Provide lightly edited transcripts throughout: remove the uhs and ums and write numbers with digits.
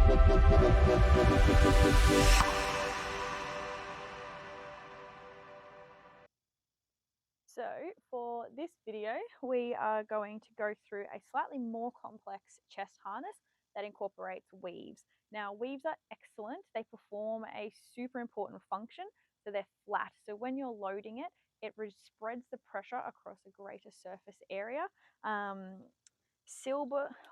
So for this video, we are going to go through a slightly more complex chest harness that incorporates weaves. Now, weaves are excellent. They perform a super important function. So they're flat. So when you're loading it, it spreads the pressure across a greater surface area. Silb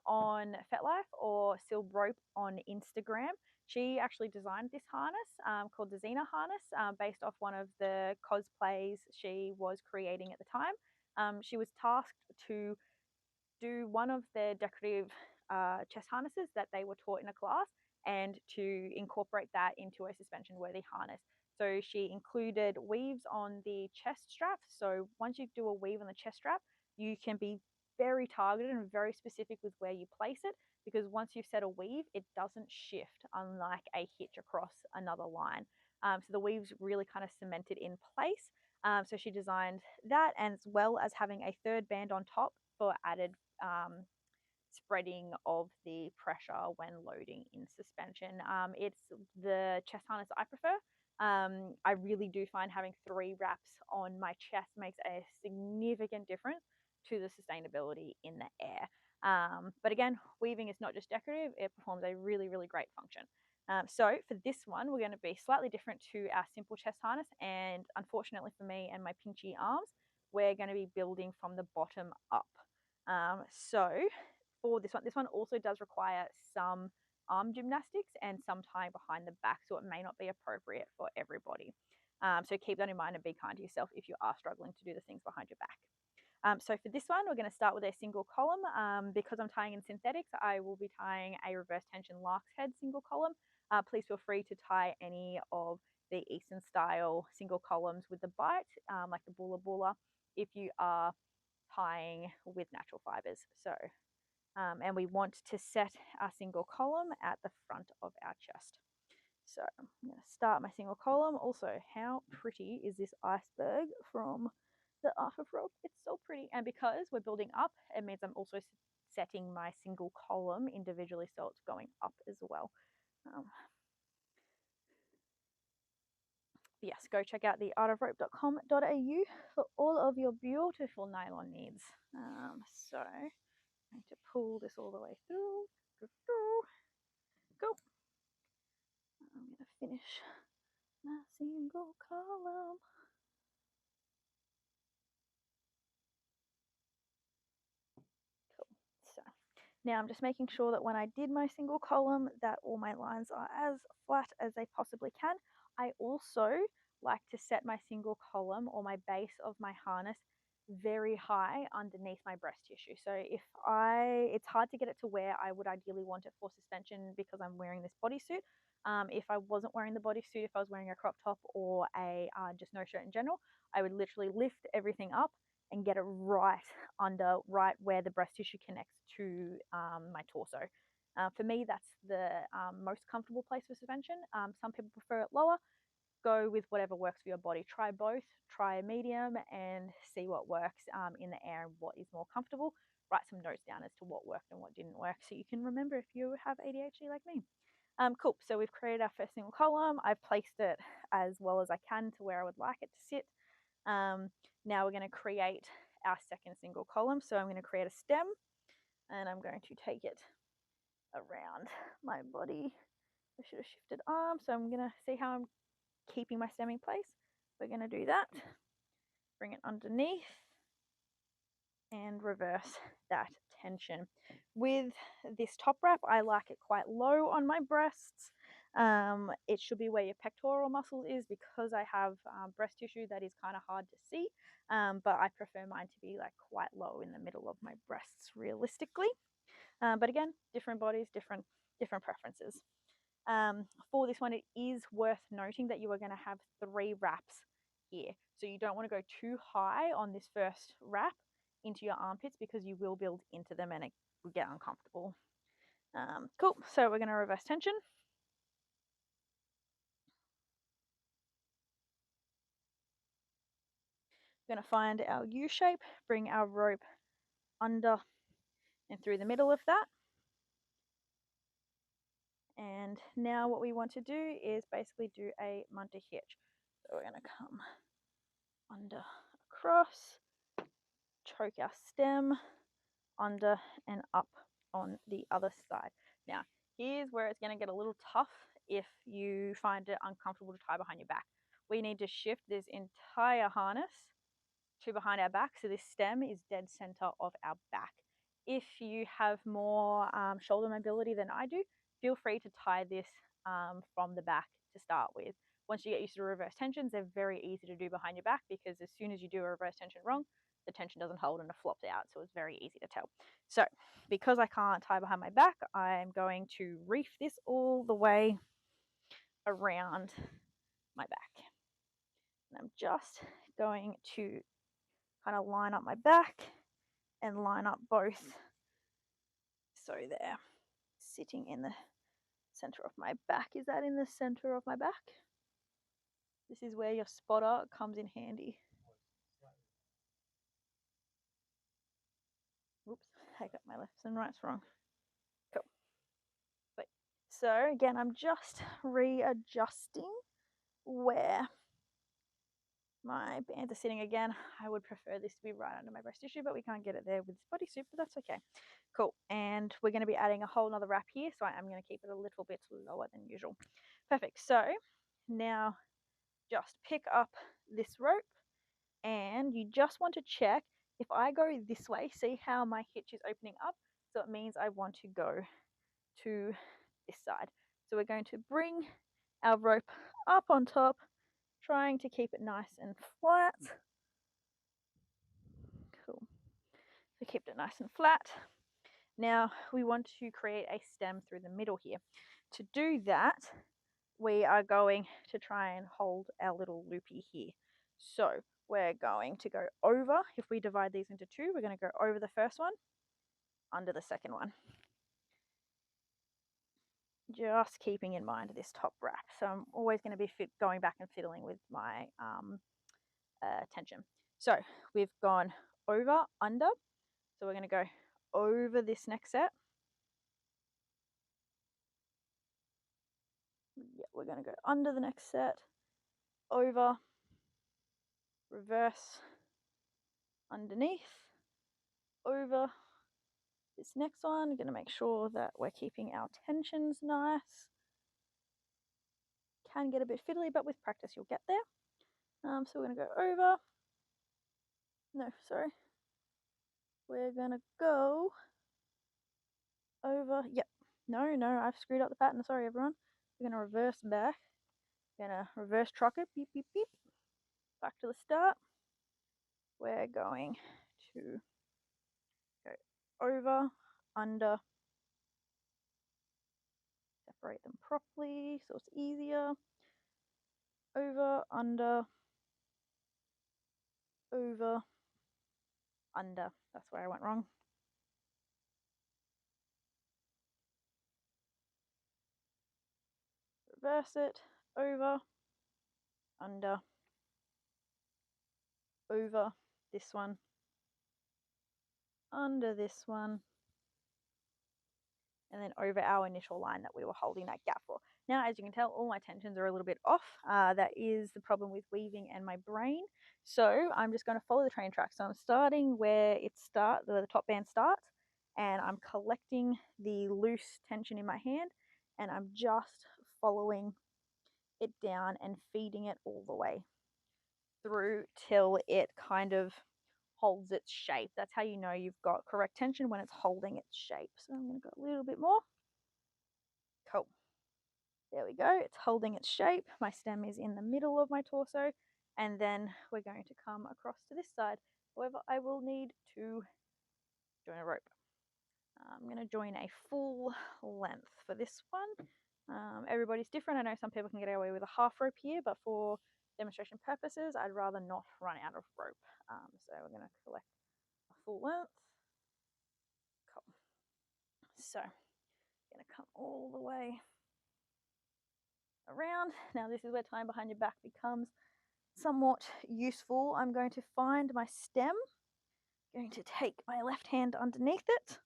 on FetLife or Silb Rope on Instagram. She actually designed this harness called the Xena Harness based off one of the cosplays she was creating at the time. She was tasked to do one of the decorative chest harnesses that they were taught in a class and to incorporate that into a suspension worthy harness. So she included weaves on the chest strap. So once you do a weave on the chest strap, you can be very targeted and very specific with where you place it, because once you've set a weave, it doesn't shift, unlike a hitch across another line. So the weave's really kind of cemented in place. So she designed that, and as well as having a third band on top for added spreading of the pressure when loading in suspension. It's the chest harness I prefer. I really do find having 3 wraps on my chest makes a significant difference to the sustainability in the air. But again, weaving is not just decorative, it performs a really, really great function. So for this one, we're going to be slightly different to our simple chest harness, and unfortunately for me and my pinchy arms, we're going to be building from the bottom up. So for this one also does require some arm gymnastics and some tying behind the back, so it may not be appropriate for everybody. So keep that in mind and be kind to yourself if you are struggling to do the things behind your back. So for this one, we're going to start with a single column. Because I'm tying in synthetics, I will be tying a reverse tension lark's head single column. Please feel free to tie any of the Eastern style single columns with the bite, like the bula bula, if you are tying with natural fibers. So, and we want to set our single column at the front of our chest. So I'm going to start my single column. Also, how pretty is this iceberg from the Arthur frog? It's so pretty. And because we're building up, it means I'm also setting my single column individually, so it's going up as well. Yes, go check out the artofrope.com.au for all of your beautiful nylon needs. So I need to pull this all the way through. Go. I'm going to finish my single column. Cool. So now I'm just making sure that when I did my single column that all my lines are as flat as they possibly can. I also like to set my single column or my base of my harness very high underneath my breast tissue. So it's hard to get it to where I would ideally want it for suspension because I'm wearing this bodysuit. If I wasn't wearing the bodysuit, if I was wearing a crop top or a just no shirt in general, I would literally lift everything up and get it right where the breast tissue connects to my torso. For me, that's the most comfortable place for suspension. Some people prefer it lower. Go with whatever works for your body. Try both, try a medium and see what works in the air and what is more comfortable. Write some notes down as to what worked and what didn't work so you can remember if you have ADHD like me. Cool, so we've created our first single column. I've placed it as well as I can to where I would like it to sit. Now we're going to create our second single column. So I'm going to create a stem and I'm going to take it around my body. I should have shifted arm. So I'm going to see how I'm keeping my stem in place. We're going to do that. Bring it underneath and reverse that tension. With this top wrap, I like it quite low on my breasts. It should be where your pectoral muscle is because I have breast tissue that is kind of hard to see, but I prefer mine to be like quite low in the middle of my breasts realistically. But again, different bodies, different preferences. For this one, it is worth noting that you are going to have 3 wraps here. So you don't want to go too high on this first wrap into your armpits because you will build into them and it will get uncomfortable. Cool. So we're going to reverse tension. We're going to find our U shape, bring our rope under and through the middle of that. And now what we want to do is basically do a munter hitch. So we're going to come under, across, choke our stem, under and up on the other side. Now, here's where it's going to get a little tough if you find it uncomfortable to tie behind your back. We need to shift this entire harness to behind our back, so this stem is dead center of our back. If you have more shoulder mobility than I do, feel free to tie this from the back to start with. Once you get used to reverse tensions, they're very easy to do behind your back, because as soon as you do a reverse tension wrong, the tension doesn't hold and it flops out, so it's very easy to tell. So because I can't tie behind my back, I'm going to reef this all the way around my back. And I'm just going to kind of line up my back and line up both. So there, sitting in the center of my back. Is that in the center of my back? This is where your spotter comes in handy. Oops, I got my lefts and rights wrong. Cool. But so again, I'm just readjusting where my bands are sitting again. I would prefer this to be right under my breast tissue, but we can't get it there with this bodysuit, but that's okay. Cool. And we're going to be adding a whole nother wrap here, so I'm going to keep it a little bit lower than usual. Perfect. So now just pick up this rope, and you just want to check if I go this way, see how my hitch is opening up. So it means I want to go to this side. So we're going to bring our rope up on top, trying to keep it nice and flat. Cool. So keep it nice and flat. Now we want to create a stem through the middle here. To do that, we are going to try and hold our little loopy here. So we're going to go over, if we divide these into two, we're going to go over the first one, under the second one. Just keeping in mind this top wrap. So I'm always going to be going back and fiddling with my tension. So we've gone over, under. So we're going to go over this next set. Yeah, we're going to go under the next set, over, reverse, underneath, over this next one. We're going to make sure that we're keeping our tensions nice. Can get a bit fiddly, but with practice you'll get there. So we're going to go over. No, sorry. We're going to go over. Yep. No, I've screwed up the pattern. Sorry, everyone. We're going to reverse back. We're going to reverse truck it. Beep, beep, beep. Back to the start. We're going to go over, under, separate them properly so it's easier. Over, under, over, under. That's where I went wrong. Reverse it, over, under, over this one, under this one, and then over our initial line that we were holding that gap for. Now, as you can tell, all my tensions are a little bit off. That is the problem with weaving and my brain. So I'm just going to follow the train track. So I'm starting where the top band starts, and I'm collecting the loose tension in my hand, and I'm just following it down and feeding it all the way through till it kind of holds its shape. That's how you know you've got correct tension, when it's holding its shape. So I'm going to go a little bit more. Cool. There we go. It's holding its shape. My stem is in the middle of my torso, and then we're going to come across to this side. However, I will need to join a rope. I'm going to join a full length for this one. Everybody's different. I know some people can get away with a half rope here, but for demonstration purposes, I'd rather not run out of rope. So we're going to collect a full length. Cool. So I'm going to come all the way around. Now this is where tying behind your back becomes somewhat useful. I'm going to find my stem, going to take my left hand underneath it,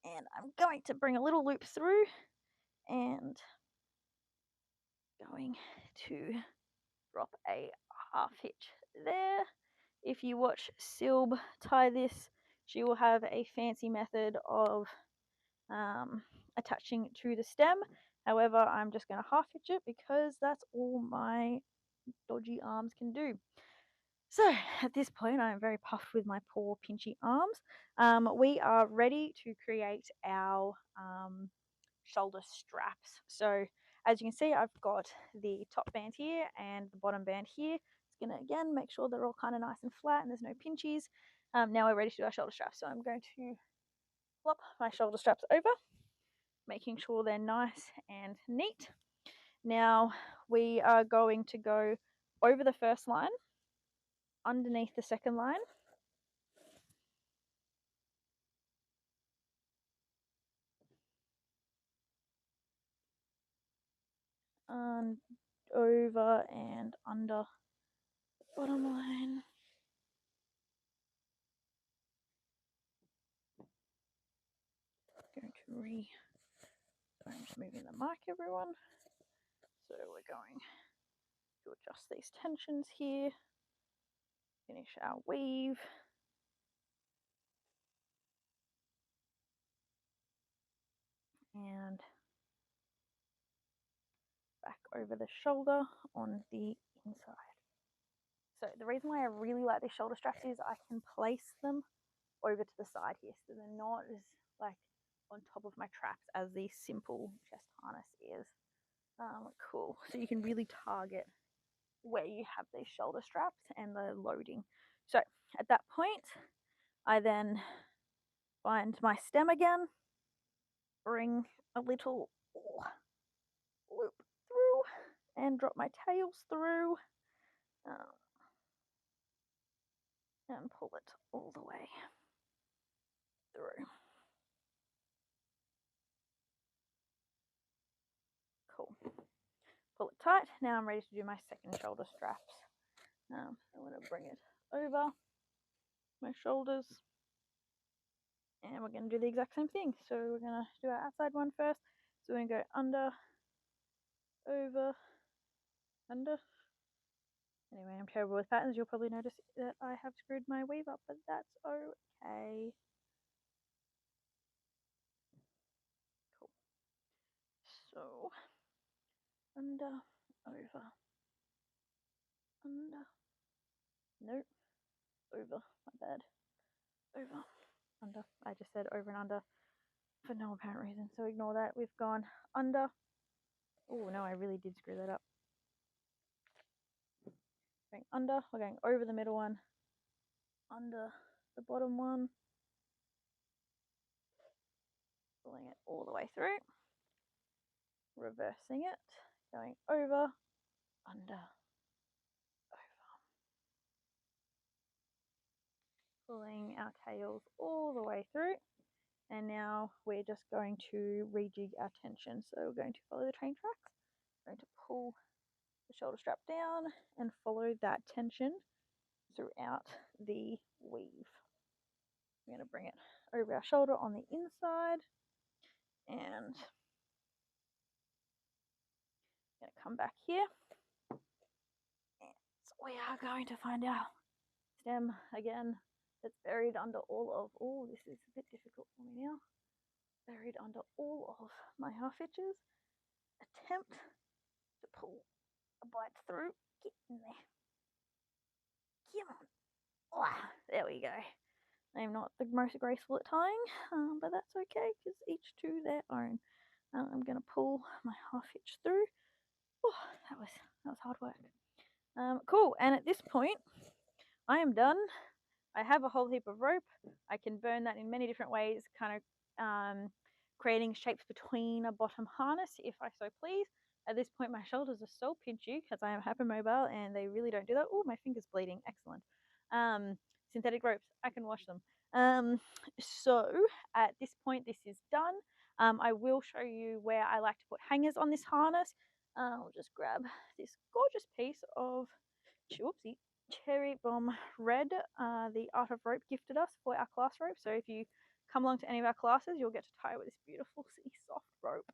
and I'm going to bring a little loop through and going to drop a half hitch there. If you watch Silb tie this, she will have a fancy method of attaching it to the stem. However, I'm just going to half hitch it because that's all my dodgy arms can do. So at this point, I am very puffed with my poor pinchy arms. We are ready to create our shoulder straps. So as you can see, I've got the top band here and the bottom band here. It's going to, again, make sure they're all kind of nice and flat and there's no pinchies. Now we're ready to do our shoulder straps. So I'm going to flop my shoulder straps over, making sure they're nice and neat. Now we are going to go over the first line, underneath the second line, and over and under the bottom line. Going to sorry, I'm just moving the mic, everyone. So we're going to adjust these tensions here, finish our weave. And back over the shoulder on the inside. So the reason why I really like these shoulder straps is I can place them over to the side here, so they're not as like on top of my traps as the simple chest harness is. Cool. So you can really target where you have these shoulder straps and the loading. So at that point, I then find my stem again, bring a little loop through, and drop my tails through, and pull it all the way through. Cool. Pull it tight. Now I'm ready to do my second shoulder straps. I'm going to bring it over my shoulders, and we're going to do the exact same thing. So we're going to do our outside one first. So we're going to go under, over, under. Anyway, I'm terrible with patterns. You'll probably notice that I have screwed my weave up, but that's okay. Cool. So under, over, under, nope, over, my bad, over, under. I just said over and under for no apparent reason, so ignore that. We've gone under. Oh no, I really did screw that up. Going under, we're going over the middle one, under the bottom one, pulling it all the way through, reversing it, going over, under, over, pulling our tails all the way through. And now we're just going to rejig our tension. So we're going to follow the train tracks. We're going to pull the shoulder strap down and follow that tension throughout the weave. We're going to bring it over our shoulder on the inside, and I'm going to come back here. And so we are going to find our stem again that's buried under all of, oh, this is a bit difficult for me now, buried under all of my half hitches. Attempt to pull a bite through. Get in there. Come on. Oh, there we go. I'm not the most graceful at tying, but that's okay because each to their own. I'm going to pull my half hitch through. Oh, that was hard work. Cool. And at this point, I am done. I have a whole heap of rope. I can burn that in many different ways, kind of creating shapes between a bottom harness if I so please. At this point, my shoulders are so pinchy because I am hypermobile and they really don't do that. Oh, my finger's bleeding. Excellent. Synthetic ropes, I can wash them. So at this point, this is done. I will show you where I like to put hangers on this harness. I'll just grab this gorgeous piece of, whoopsie, cherry bomb red. The Art of Rope gifted us for our class rope. So if you come along to any of our classes, you'll get to tie with this beautiful soft rope.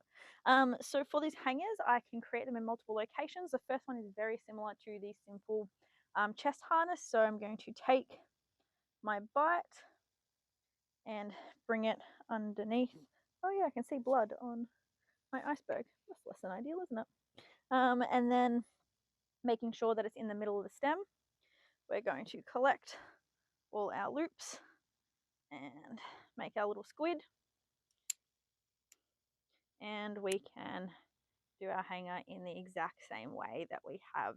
So for these hangers, I can create them in multiple locations. The first one is very similar to the simple chest harness. So I'm going to take my bite and bring it underneath. Oh yeah, I can see blood on my iceberg. That's less than ideal, isn't it? And then making sure that it's in the middle of the stem, we're going to collect all our loops and make our little squid. And we can do our hanger in the exact same way that we have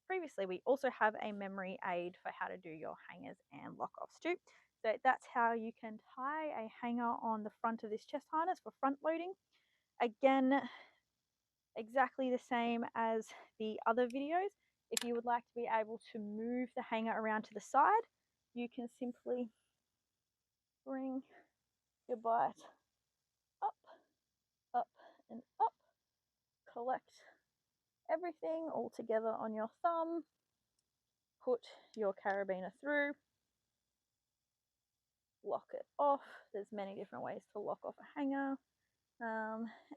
previously. We also have a memory aid for how to do your hangers and lock-offs too. So that's how you can tie a hanger on the front of this chest harness for front loading. Again, exactly the same as the other videos. If you would like to be able to move the hanger around to the side, you can simply bring your bite up, up, and up. Collect everything all together on your thumb. Put your carabiner through. Lock it off. There's many different ways to lock off a hanger.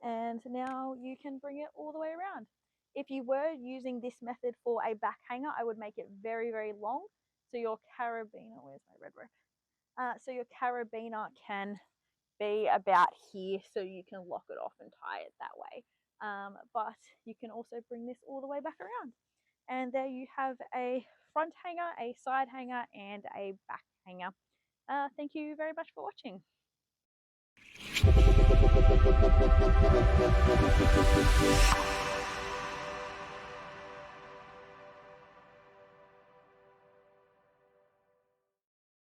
And now you can bring it all the way around. If you were using this method for a back hanger, I would make it very, very long. So your carabiner, where's my red rope? So your carabiner can be about here, so you can lock it off and tie it that way. But you can also bring this all the way back around. And there you have a front hanger, a side hanger, and a back hanger. Thank you very much for watching.